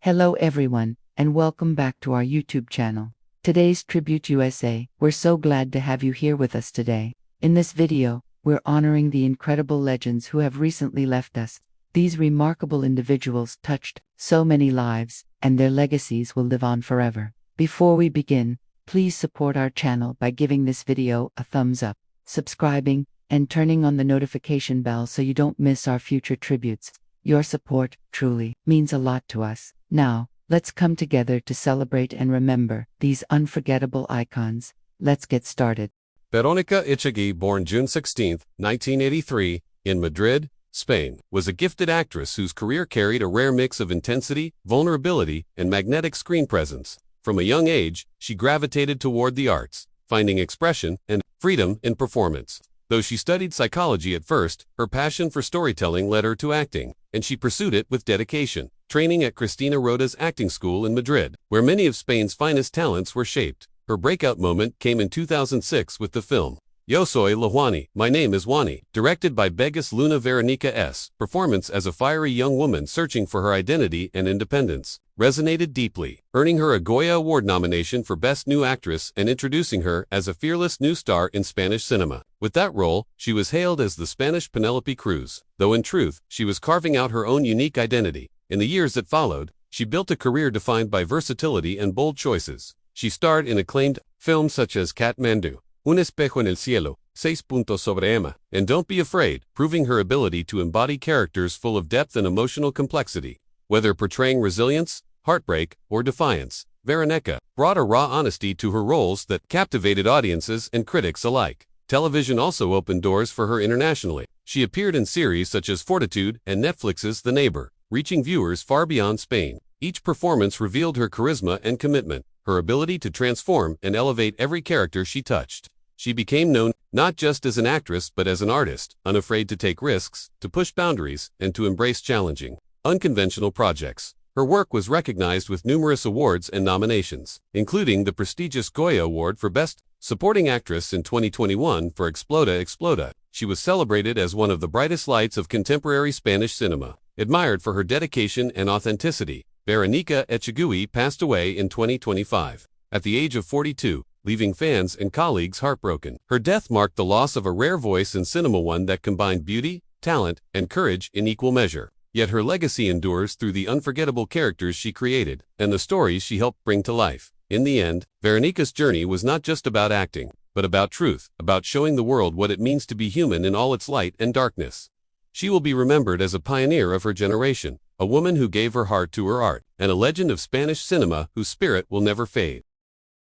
Hello everyone, and welcome back to our YouTube channel. Today's Tribute USA, we're so glad to have you here with us today. In this video, we're honoring the incredible legends who have recently left us. These remarkable individuals touched so many lives, and their legacies will live on forever. Before we begin, please support our channel by giving this video a thumbs up, subscribing, and turning on the notification bell so you don't miss our future tributes. Your support truly means a lot to us. Now, let's come together to celebrate and remember these unforgettable icons. Let's get started. Veronica Echegui, born June 16, 1983, in Madrid, Spain, was a gifted actress whose career carried a rare mix of intensity, vulnerability, and magnetic screen presence. From a young age, she gravitated toward the arts, finding expression and freedom in performance. Though she studied psychology at first, her passion for storytelling led her to acting, and she pursued it with dedication, training at Cristina Roda's acting school in Madrid, where many of Spain's finest talents were shaped. Her breakout moment came in 2006 with the film Yo soy la Juani, My Name is Juani, directed by Vegas Luna. Veronica's performance as a fiery young woman searching for her identity and independence resonated deeply, earning her a Goya Award nomination for Best New Actress and introducing her as a fearless new star in Spanish cinema. With that role, she was hailed as the Spanish Penélope Cruz, though in truth, she was carving out her own unique identity. In the years that followed, she built a career defined by versatility and bold choices. She starred in acclaimed films such as Katmandu, Un espejo en el cielo, 6 puntos sobre Emma, and Don't Be Afraid, proving her ability to embody characters full of depth and emotional complexity. Whether portraying resilience, heartbreak, or defiance, Veronica brought a raw honesty to her roles that captivated audiences and critics alike. Television also opened doors for her internationally. She appeared in series such as Fortitude and Netflix's The Neighbor, reaching viewers far beyond Spain. Each performance revealed her charisma and commitment, her ability to transform and elevate every character she touched. She became known not just as an actress but as an artist, unafraid to take risks, to push boundaries, and to embrace challenging, unconventional projects. Her work was recognized with numerous awards and nominations, including the prestigious Goya Award for Best Supporting Actress in 2021 for Exploda Exploda. She was celebrated as one of the brightest lights of contemporary Spanish cinema. Admired for her dedication and authenticity, Veronica Echegui passed away in 2025, at the age of 42, leaving fans and colleagues heartbroken. Her death marked the loss of a rare voice in cinema, one that combined beauty, talent, and courage in equal measure. Yet her legacy endures through the unforgettable characters she created and the stories she helped bring to life. In the end, Veronica's journey was not just about acting, but about truth, about showing the world what it means to be human in all its light and darkness. She will be remembered as a pioneer of her generation, a woman who gave her heart to her art, and a legend of Spanish cinema whose spirit will never fade.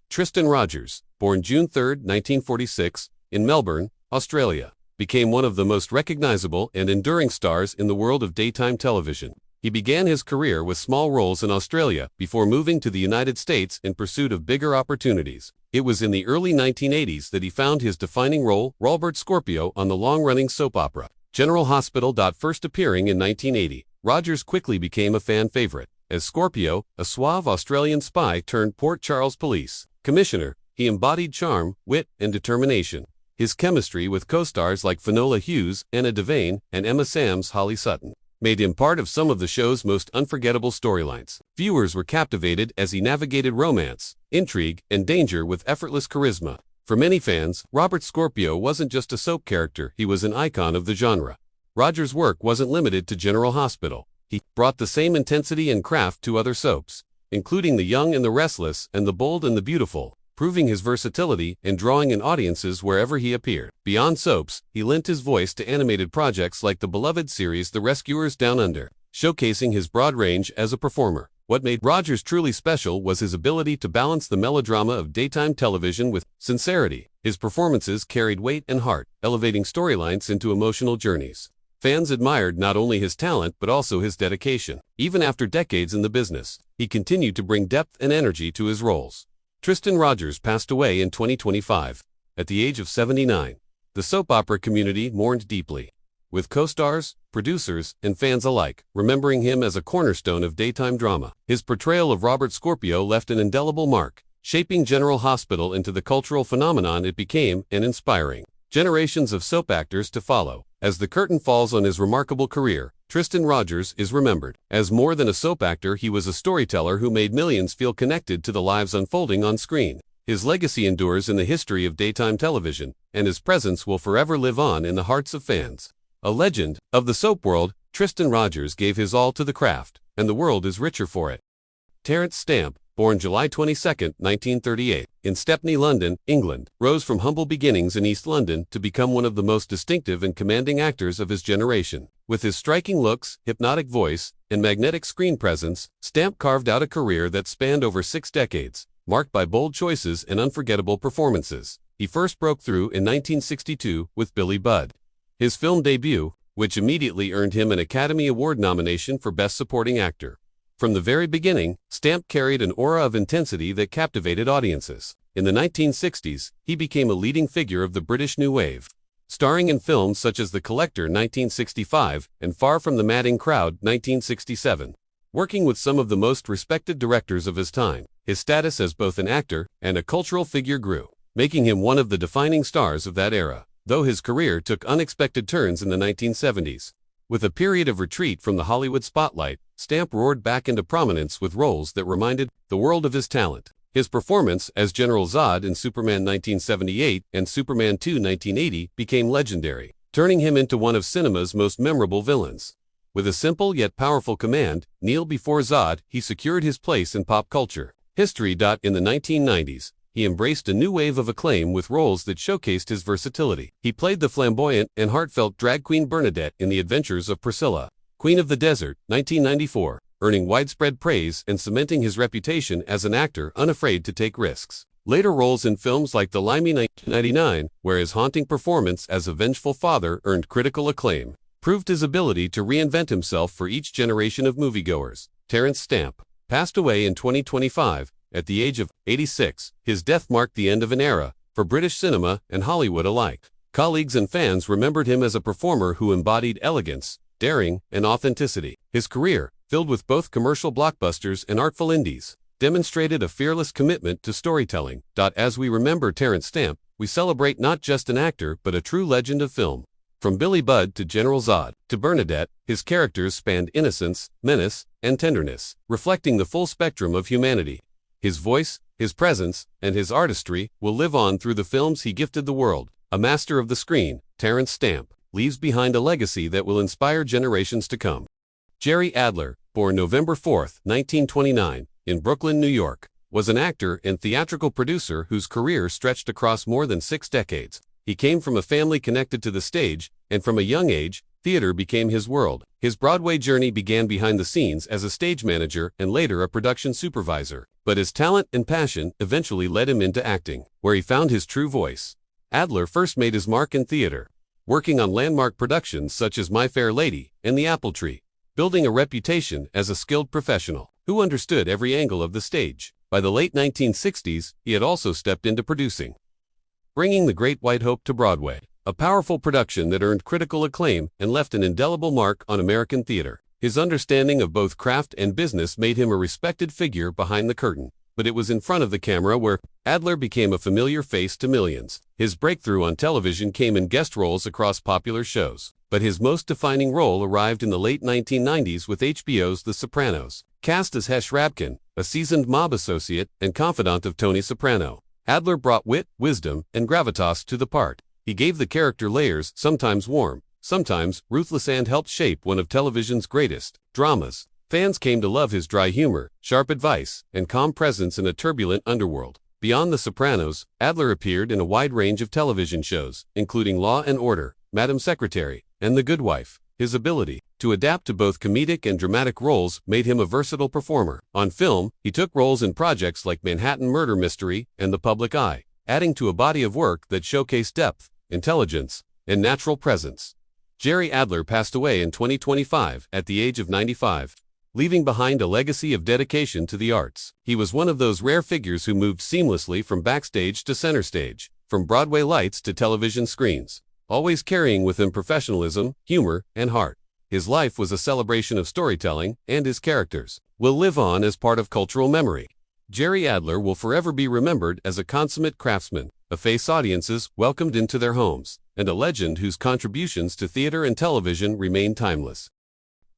Tristan Rogers, born June 3, 1946, in Melbourne, Australia, became one of the most recognizable and enduring stars in the world of daytime television. He began his career with small roles in Australia before moving to the United States in pursuit of bigger opportunities. It was in the early 1980s that he found his defining role, Robert Scorpio, on the long-running soap opera General Hospital. First appearing in 1980, Rogers quickly became a fan favorite. As Scorpio, a suave Australian spy turned Port Charles Police Commissioner, he embodied charm, wit, and determination. His chemistry with co-stars like Finola Hughes, Anna Devane, and Emma Sam's Holly Sutton made him part of some of the show's most unforgettable storylines. Viewers were captivated as he navigated romance, intrigue, and danger with effortless charisma. For many fans, Robert Scorpio wasn't just a soap character, he was an icon of the genre. Rogers' work wasn't limited to General Hospital. He brought the same intensity and craft to other soaps, including The Young and the Restless and The Bold and the Beautiful, proving his versatility and drawing in audiences wherever he appeared. Beyond soaps, he lent his voice to animated projects like the beloved series The Rescuers Down Under, showcasing his broad range as a performer. What made Rogers truly special was his ability to balance the melodrama of daytime television with sincerity. His performances carried weight and heart, elevating storylines into emotional journeys. Fans admired not only his talent but also his dedication. Even after decades in the business, he continued to bring depth and energy to his roles. Tristan Rogers passed away in 2025, at the age of 79. The soap opera community mourned deeply, with co-stars, producers, and fans alike remembering him as a cornerstone of daytime drama. His portrayal of Robert Scorpio left an indelible mark, shaping General Hospital into the cultural phenomenon it became and inspiring generations of soap actors to follow. As the curtain falls on his remarkable career, Tristan Rogers is remembered. As more than a soap actor, he was a storyteller who made millions feel connected to the lives unfolding on screen. His legacy endures in the history of daytime television, and his presence will forever live on in the hearts of fans. A legend of the soap world, Tristan Rogers gave his all to the craft, and the world is richer for it. Terrence Stamp, born July 22, 1938, in Stepney, London, England, rose from humble beginnings in East London to become one of the most distinctive and commanding actors of his generation. With his striking looks, hypnotic voice, and magnetic screen presence, Stamp carved out a career that spanned over 6 decades, marked by bold choices and unforgettable performances. He first broke through in 1962 with Billy Budd, his film debut, which immediately earned him an Academy Award nomination for Best Supporting Actor. From the very beginning, Stamp carried an aura of intensity that captivated audiences. In the 1960s, he became a leading figure of the British New Wave, starring in films such as The Collector 1965 and Far from the Madding Crowd 1967. Working with some of the most respected directors of his time, his status as both an actor and a cultural figure grew, making him one of the defining stars of that era. Though his career took unexpected turns in the 1970s. With a period of retreat from the Hollywood spotlight, Stamp roared back into prominence with roles that reminded the world of his talent. His performance as General Zod in Superman 1978 and Superman 2 1980 became legendary, turning him into one of cinema's most memorable villains. With a simple yet powerful command, "Kneel before Zod," he secured his place in pop culture history. In the 1990s, he embraced a new wave of acclaim with roles that showcased his versatility. He played the flamboyant and heartfelt drag queen Bernadette in The Adventures of Priscilla, Queen of the Desert, 1994, earning widespread praise and cementing his reputation as an actor unafraid to take risks. Later roles in films like The Limey 1999, where his haunting performance as a vengeful father earned critical acclaim, proved his ability to reinvent himself for each generation of moviegoers. Terrence Stamp passed away in 2025, at the age of 86. His death marked the end of an era for British cinema and Hollywood alike. Colleagues and fans remembered him as a performer who embodied elegance, daring, and authenticity. His career, filled with both commercial blockbusters and artful indies, demonstrated a fearless commitment to storytelling. As we remember Terrence Stamp, we celebrate not just an actor but a true legend of film. From Billy Budd to General Zod to Bernadette, his characters spanned innocence, menace, and tenderness, reflecting the full spectrum of humanity. His voice, his presence, and his artistry will live on through the films he gifted the world. A master of the screen, Terrence Stamp leaves behind a legacy that will inspire generations to come. Jerry Adler, born November 4, 1929, in Brooklyn, New York, was an actor and theatrical producer whose career stretched across more than 6 decades. He came from a family connected to the stage, and from a young age, theater became his world. His Broadway journey began behind the scenes as a stage manager and later a production supervisor, but his talent and passion eventually led him into acting, where he found his true voice. Adler first made his mark in theater, working on landmark productions such as My Fair Lady and The Apple Tree, building a reputation as a skilled professional who understood every angle of the stage. By the late 1960s, he had also stepped into producing, bringing The Great White Hope to Broadway, a powerful production that earned critical acclaim and left an indelible mark on American theater. His understanding of both craft and business made him a respected figure behind the curtain, but it was in front of the camera where Adler became a familiar face to millions. His breakthrough on television came in guest roles across popular shows, but his most defining role arrived in the late 1990s with HBO's The Sopranos. Cast as Hesh Rabkin, a seasoned mob associate and confidant of Tony Soprano, Adler brought wit, wisdom, and gravitas to the part. He gave the character layers, sometimes warm, sometimes ruthless, and helped shape one of television's greatest dramas. Fans came to love his dry humor, sharp advice, and calm presence in a turbulent underworld. Beyond The Sopranos, Adler appeared in a wide range of television shows, including Law and Order, Madam Secretary, and The Good Wife. His ability to adapt to both comedic and dramatic roles made him a versatile performer. On film, he took roles in projects like Manhattan Murder Mystery and The Public Eye, adding to a body of work that showcased depth, intelligence, and natural presence. Jerry Adler passed away in 2025 at the age of 95, leaving behind a legacy of dedication to the arts. He was one of those rare figures who moved seamlessly from backstage to center stage, from Broadway lights to television screens, always carrying with him professionalism, humor, and heart. His life was a celebration of storytelling, and his characters will live on as part of cultural memory. Jerry Adler will forever be remembered as a consummate craftsman, a face audiences welcomed into their homes, and a legend whose contributions to theater and television remain timeless.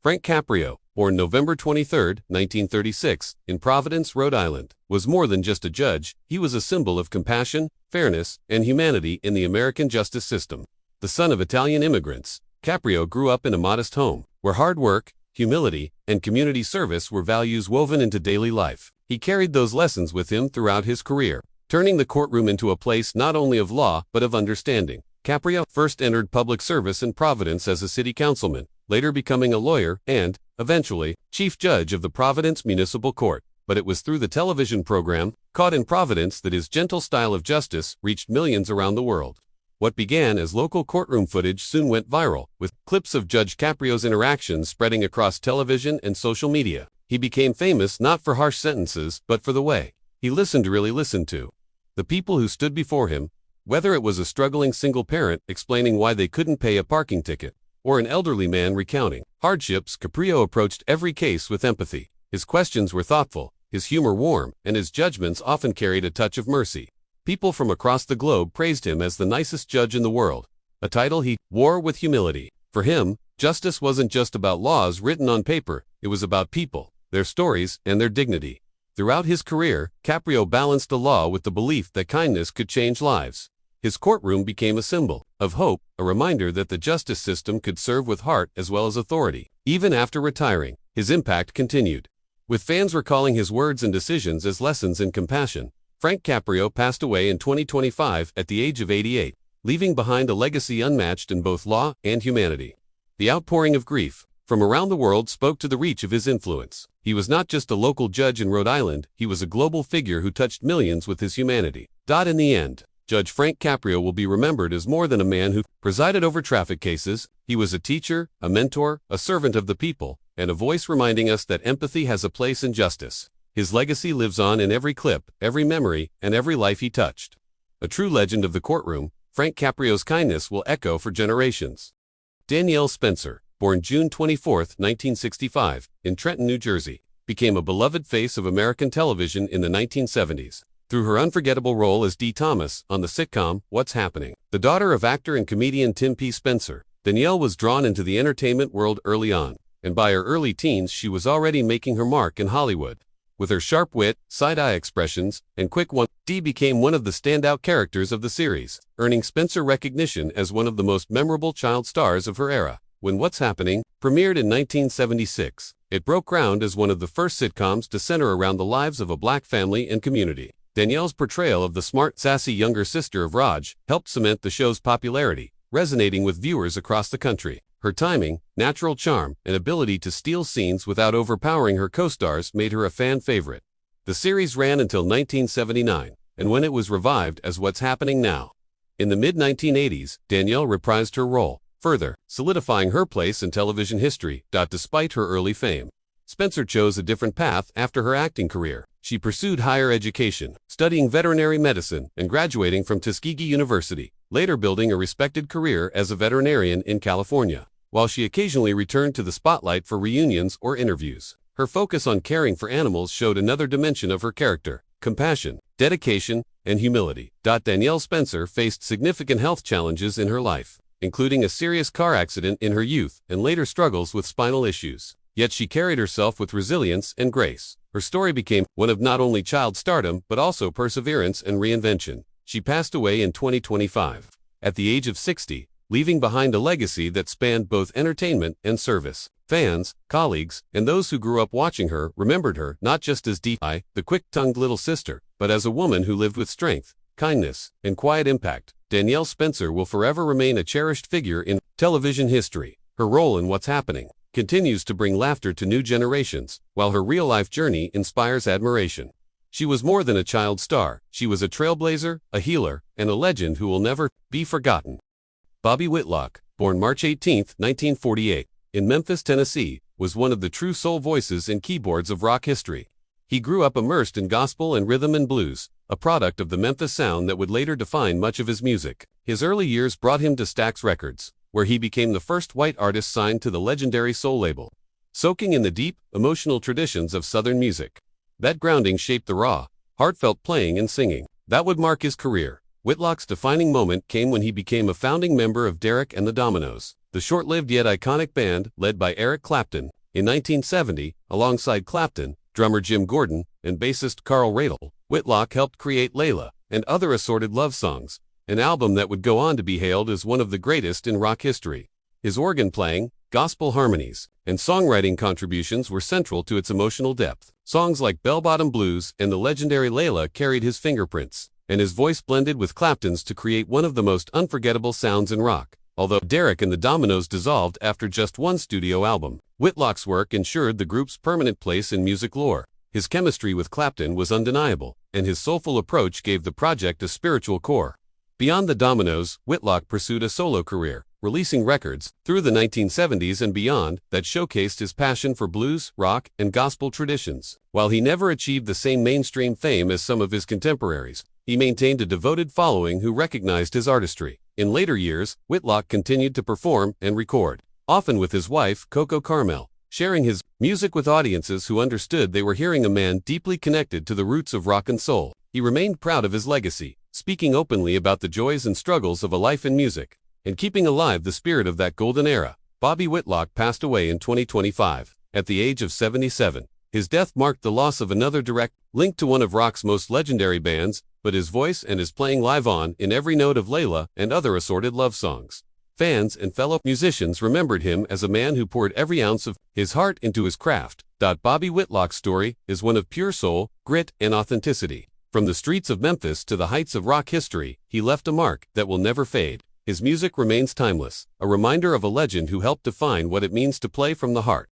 Frank Caprio, born November 23, 1936, in Providence, Rhode Island, was more than just a judge. He was a symbol of compassion, fairness, and humanity in the American justice system. The son of Italian immigrants, Caprio grew up in a modest home, where hard work, humility, and community service were values woven into daily life. He carried those lessons with him throughout his career, turning the courtroom into a place not only of law but of understanding. Caprio first entered public service in Providence as a city councilman, later becoming a lawyer and, eventually, chief judge of the Providence Municipal Court. But it was through the television program, Caught in Providence, that his gentle style of justice reached millions around the world. What began as local courtroom footage soon went viral, with clips of Judge Caprio's interactions spreading across television and social media. He became famous not for harsh sentences, but for the way he really listened to the people who stood before him. Whether it was a struggling single parent explaining why they couldn't pay a parking ticket, or an elderly man recounting hardships, Caprio approached every case with empathy. His questions were thoughtful, his humor warm, and his judgments often carried a touch of mercy. People from across the globe praised him as the nicest judge in the world, a title he wore with humility. For him, justice wasn't just about laws written on paper, it was about people, their stories, and their dignity. Throughout his career, Caprio balanced the law with the belief that kindness could change lives. His courtroom became a symbol of hope, a reminder that the justice system could serve with heart as well as authority. Even after retiring, his impact continued, with fans recalling his words and decisions as lessons in compassion. Frank Caprio passed away in 2025 at the age of 88, leaving behind a legacy unmatched in both law and humanity. The outpouring of grief from around the world spoke to the reach of his influence. He was not just a local judge in Rhode Island, he was a global figure who touched millions with his humanity. In the end, Judge Frank Caprio will be remembered as more than a man who presided over traffic cases. He was a teacher, a mentor, a servant of the people, and a voice reminding us that empathy has a place in justice. His legacy lives on in every clip, every memory, and every life he touched. A true legend of the courtroom, Frank Caprio's kindness will echo for generations. Danielle Spencer, born June 24, 1965, in Trenton, New Jersey, became a beloved face of American television in the 1970s. Through her unforgettable role as Dee Thomas on the sitcom What's Happening, the daughter of actor and comedian Tim P. Spencer, Danielle was drawn into the entertainment world early on, and by her early teens she was already making her mark in Hollywood. With her sharp wit, side-eye expressions, and quick one, Dee became one of the standout characters of the series, earning Spencer recognition as one of the most memorable child stars of her era. When What's Happening premiered in 1976, it broke ground as one of the first sitcoms to center around the lives of a black family and community. Danielle's portrayal of the smart, sassy younger sister of Raj helped cement the show's popularity, resonating with viewers across the country. Her timing, natural charm, and ability to steal scenes without overpowering her co-stars made her a fan favorite. The series ran until 1979, and when it was revived as What's Happening Now. In the mid-1980s, Danielle reprised her role, further solidifying her place in television history. Despite her early fame, Spencer chose a different path after her acting career. She pursued higher education, studying veterinary medicine and graduating from Tuskegee University, later building a respected career as a veterinarian in California. While she occasionally returned to the spotlight for reunions or interviews, her focus on caring for animals showed another dimension of her character: compassion, dedication, and humility. Danielle Spencer faced significant health challenges in her life, including a serious car accident in her youth and later struggles with spinal issues. Yet she carried herself with resilience and grace. Her story became one of not only child stardom but also perseverance and reinvention. She passed away in 2025, at the age of 60, leaving behind a legacy that spanned both entertainment and service. Fans, colleagues, and those who grew up watching her remembered her not just as Dee, the quick-tongued little sister, but as a woman who lived with strength, kindness, and quiet impact. Danielle Spencer will forever remain a cherished figure in television history. Her role in What's Happening continues to bring laughter to new generations, while her real-life journey inspires admiration. She was more than a child star. She was a trailblazer, a healer, and a legend who will never be forgotten. Bobby Whitlock, born March 18, 1948, in Memphis, Tennessee, was one of the true soul voices and keyboards of rock history. He grew up immersed in gospel and rhythm and blues, a product of the Memphis sound that would later define much of his music. His early years brought him to Stax Records, where he became the first white artist signed to the legendary soul label, soaking in the deep, emotional traditions of Southern music. That grounding shaped the raw, heartfelt playing and singing that would mark his career. Whitlock's defining moment came when he became a founding member of Derek and the Dominoes, the short-lived yet iconic band led by Eric Clapton. In 1970, alongside Clapton, drummer Jim Gordon, and bassist Carl Radle, Whitlock helped create Layla and Other Assorted Love Songs, an album that would go on to be hailed as one of the greatest in rock history. His organ playing, gospel harmonies, and songwriting contributions were central to its emotional depth. Songs like Bell Bottom Blues and the legendary Layla carried his fingerprints, and his voice blended with Clapton's to create one of the most unforgettable sounds in rock. Although Derek and the Dominoes dissolved after just one studio album, Whitlock's work ensured the group's permanent place in music lore. His chemistry with Clapton was undeniable, and his soulful approach gave the project a spiritual core. Beyond the Dominoes, Whitlock pursued a solo career, releasing records through the 1970s and beyond that showcased his passion for blues, rock, and gospel traditions. While he never achieved the same mainstream fame as some of his contemporaries, he maintained a devoted following who recognized his artistry. In later years, Whitlock continued to perform and record, often with his wife, Coco Carmel, sharing his music with audiences who understood they were hearing a man deeply connected to the roots of rock and soul. He remained proud of his legacy, speaking openly about the joys and struggles of a life in music, and keeping alive the spirit of that golden era. Bobby Whitlock passed away in 2025, at the age of 77. His death marked the loss of another direct link to one of rock's most legendary bands, but his voice and his playing live on in every note of Layla and Other Assorted Love Songs. Fans and fellow musicians remembered him as a man who poured every ounce of his heart into his craft. Bobby Whitlock's story is one of pure soul, grit, and authenticity. From the streets of Memphis to the heights of rock history, he left a mark that will never fade. His music remains timeless, a reminder of a legend who helped define what it means to play from the heart.